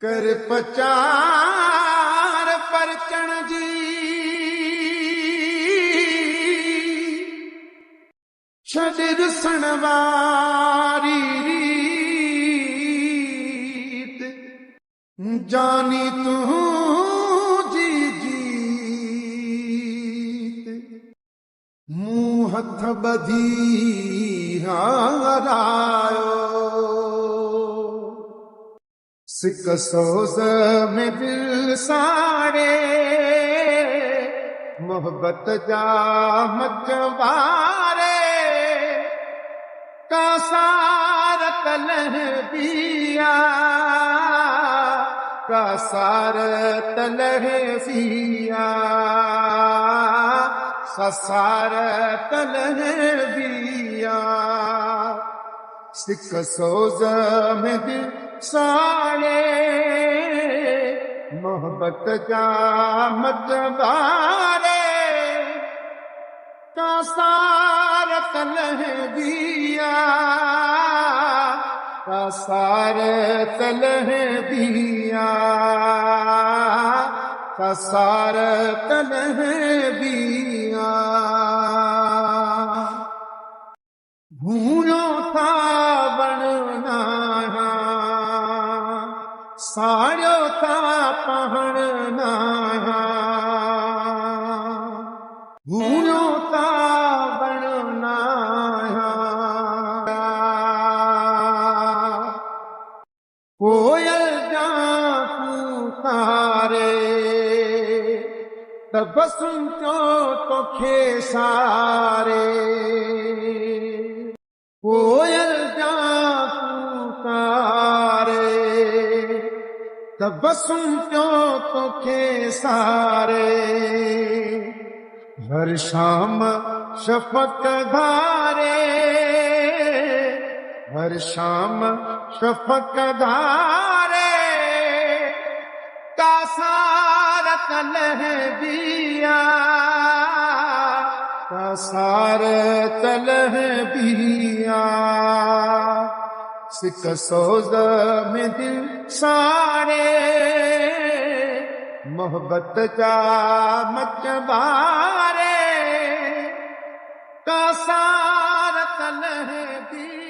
कर पचार परचण जी छॾ रुसण वारी रीत जानी तूं जी जीत मूं हथ ॿधी हारायो सिक सोज़ में दिल साड़े मोहब्बत जा मचवारे का सार तलह दिया का सार तलह दिया ससार तलह दिया सिक सोज़ में दिल साड़े मोहब्बत जा मचवारे का सार तलह दिया का सार तलह दिया का सार तलह दिया भूलो था बनना साड़ो था पहनना भूलो था बनना कोयल जा पुकारे तब सुनतो तोखे सारे कोयल जा पुकारे तब सुनतो तोखे सारे हर शाम शफ़क़ धारे हर शाम शफ़क़ धारे का सार तलह दिया का सार तलह दिया सिक सोज़ में दिल साड़े मोहब्बत जा मचवारे का सार तलह दिया